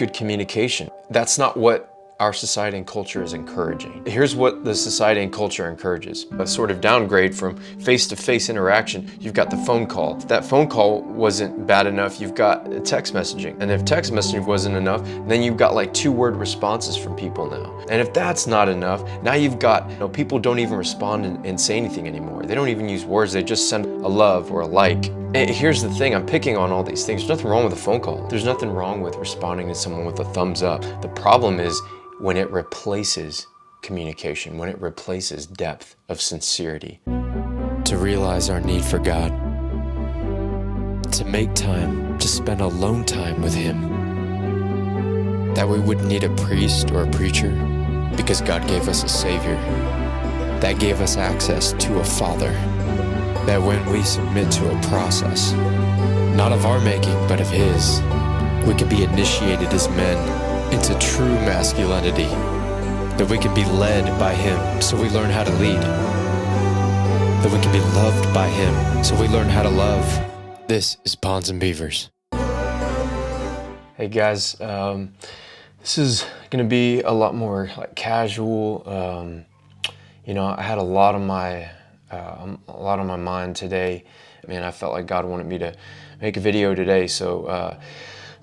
good communication. That's not what our society and culture is encouraging. Here's what the society and culture encourages. A sort of downgrade from face-to-face interaction. You've got the phone call. If that phone call wasn't bad enough, you've got text messaging. And if text messaging wasn't enough, then you've got like 2-word responses from people now. And if that's not enough, now you've got, people don't even respond and say anything anymore. They don't even use words. They just send a love or a like. And here's the thing, I'm picking on all these things. There's nothing wrong with a phone call. There's nothing wrong with responding to someone with a thumbs up. The problem is when it replaces communication, when it replaces depth of sincerity. To realize our need for God, to make time to spend alone time with Him, that we wouldn't need a priest or a preacher because God gave us a Savior, that gave us access to a Father, that when we submit to a process, not of our making but of His, we can be initiated as men into true masculinity, that we can be led by Him so we learn how to lead, that we can be loved by Him so we learn how to love. This is Ponds and Beavers. Hey guys, this is going to be a lot more like casual. I had a lot on my mind today. Man, I felt like God wanted me to make a video today, so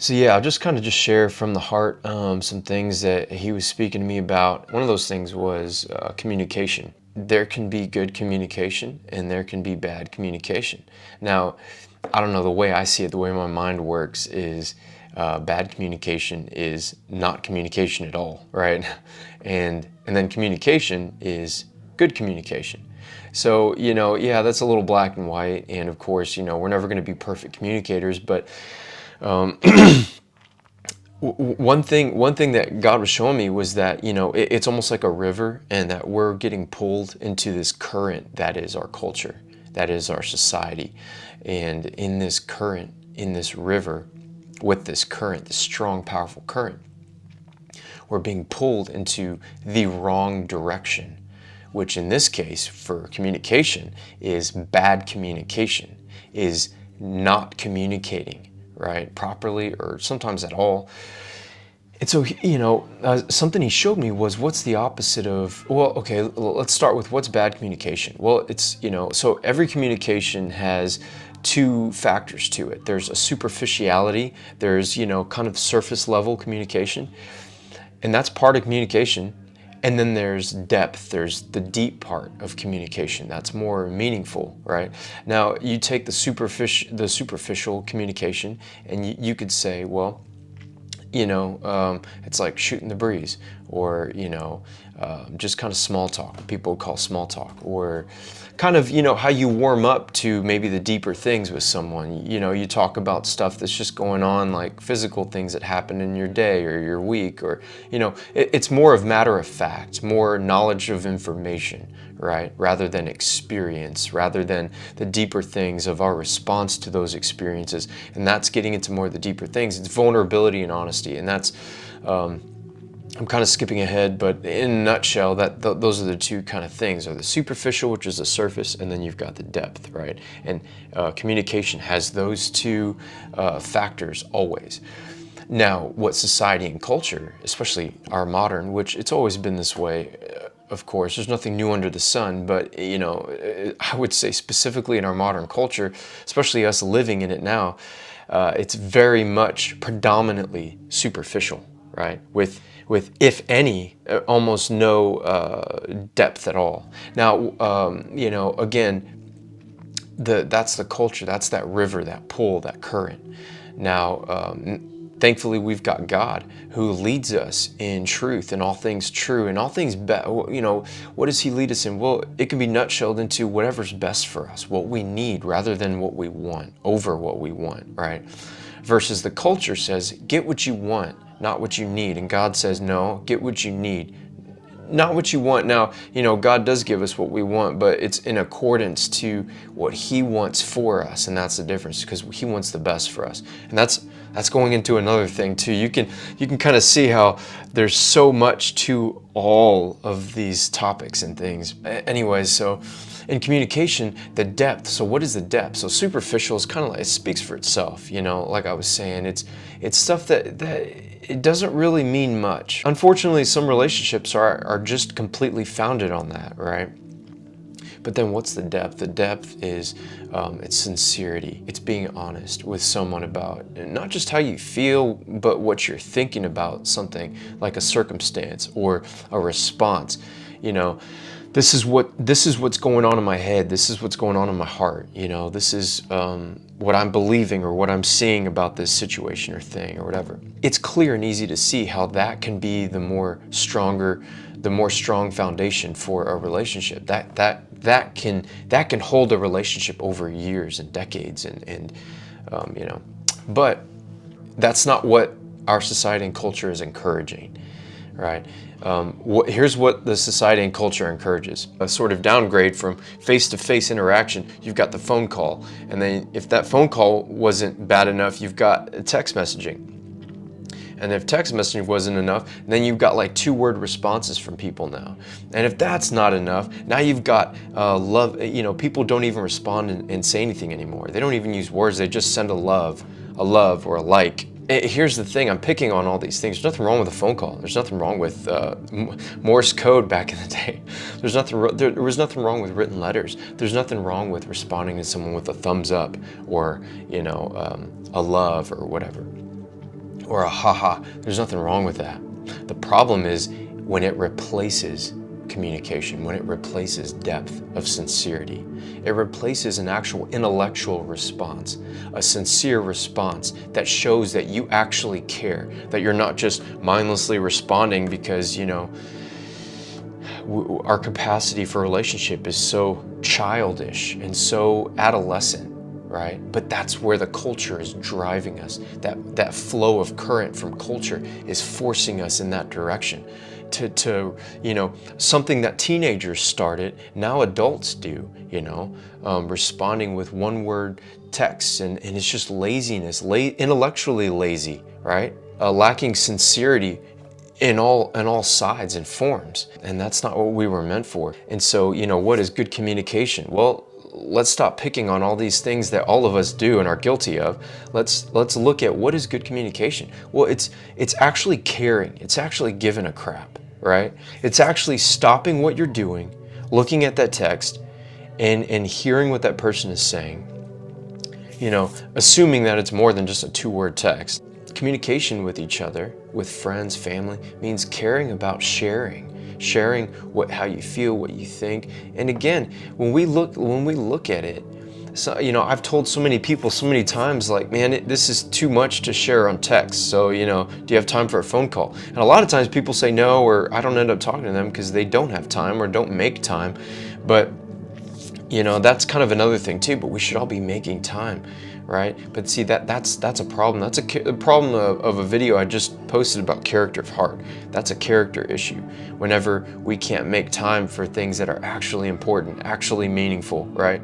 yeah, I'll just kind of share from the heart some things that He was speaking to me about. One of those things was communication. There can be good communication and there can be bad communication. Now, I don't know, the way I see it, the way my mind works is bad communication is not communication at all, right? And then communication is good communication. So, yeah, that's a little black and white. And of course, we're never going to be perfect communicators, but one thing that God was showing me was that, it's almost like a river, and that we're getting pulled into this current that is our culture, that is our society. And in this current, in this river, with this current, this strong, powerful current, we're being pulled into the wrong direction, which in this case for communication is bad communication, is not communicating right properly or sometimes at all. And so something He showed me was, what's the opposite of, well, okay, let's start with what's bad communication. Well, it's so every communication has 2 factors to it. There's a superficiality, there's kind of surface level communication, and that's part of communication. And then there's depth, there's the deep part of communication that's more meaningful, right? Now, you take the superficial communication, and you could say, well, it's like shooting the breeze, or, just kind of small talk, people call small talk, or kind of, how you warm up to maybe the deeper things with someone. You talk about stuff that's just going on, like physical things that happen in your day or your week, or, it's more of matter of fact, more knowledge of information, right? Rather than experience, rather than the deeper things of our response to those experiences. And that's getting into more of the deeper things. It's vulnerability and honesty. And that's, I'm kind of skipping ahead, but in a nutshell, those are the 2 kind of things, are the superficial, which is the surface, and then you've got the depth, right? And communication has those 2 factors always. Now, what society and culture, especially our modern, which it's always been this way, of course, there's nothing new under the sun, but I would say specifically in our modern culture, especially us living in it now, it's very much predominantly superficial, right? With if any, almost no depth at all. Now, again, that's the culture, that's that river, that pull, that current. Now, thankfully, we've got God who leads us in truth and all things true and all things what does He lead us in? Well, it can be nutshelled into whatever's best for us, what we need rather than what we want, over what we want, right? Versus the culture says, get what you want, not what you need. And God says, no, get what you need, not what you want. Now, God does give us what we want, but it's in accordance to what He wants for us. And that's the difference, because He wants the best for us. And that's going into another thing too. You can kind of see how there's so much to all of these topics and things. Anyways, so in communication, the depth. So what is the depth? So superficial is kind of like, it speaks for itself, like I was saying. It's stuff that it doesn't really mean much. Unfortunately, some relationships are just completely founded on that, right? But then what's the depth? The depth is it's sincerity. It's being honest with someone about not just how you feel, but what you're thinking about something like a circumstance or a response. You know, this is what's going on in my head. This is what's going on in my heart. You know, this is what I'm believing or what I'm seeing about this situation or thing or whatever. It's clear and easy to see how that can be the more strong foundation for a relationship. That can hold a relationship over years and decades and you know, but that's not what our society and culture is encouraging, right? Here's what the society and culture encourages: a sort of downgrade from face-to-face interaction. You've got the phone call, and then if that phone call wasn't bad enough, you've got text messaging. And if text messaging wasn't enough, then you've got like 2-word responses from people now. And if that's not enough, now you've got love. You know, people don't even respond and say anything anymore. They don't even use words. They just send a love or a like. Here's the thing, I'm picking on all these things. There's nothing wrong with a phone call. There's nothing wrong with Morse code back in the day. There was nothing wrong with written letters. There's nothing wrong with responding to someone with a thumbs up or, you know, a love or whatever, or a haha. There's nothing wrong with that. The problem is when it replaces communication, when it replaces depth of sincerity. It replaces an actual intellectual response, a sincere response that shows that you actually care, that you're not just mindlessly responding because, you know, our capacity for relationship is so childish and so adolescent, right? But that's where the culture is driving us. That flow of current from culture is forcing us in that direction. To you know, something that teenagers started, now adults do, you know, responding with 1-word texts, and it's just laziness, intellectually lazy, right? Lacking sincerity in all sides and forms, and that's not what we were meant for. And so, you know, what is good communication? Well, let's stop picking on all these things that all of us do and are guilty of. Let's look at what is good communication. Well, it's actually caring. It's actually giving a crap, right? It's actually stopping what you're doing, looking at that text, and hearing what that person is saying. You know, assuming that it's more than just a 2-word text. Communication with each other, with friends, family, means caring about sharing how you feel, what you think. And again, when we look at it, so, you know, I've told so many people so many times, like, man, this is too much to share on text. So, you know, do you have time for a phone call? And a lot of times people say no, or I don't end up talking to them because they don't have time or don't make time. But, you know, that's kind of another thing too, but we should all be making time, right? But see, that's a problem. That's a problem of a video I just posted about character of heart. That's a character issue. Whenever we can't make time for things that are actually important, actually meaningful, right?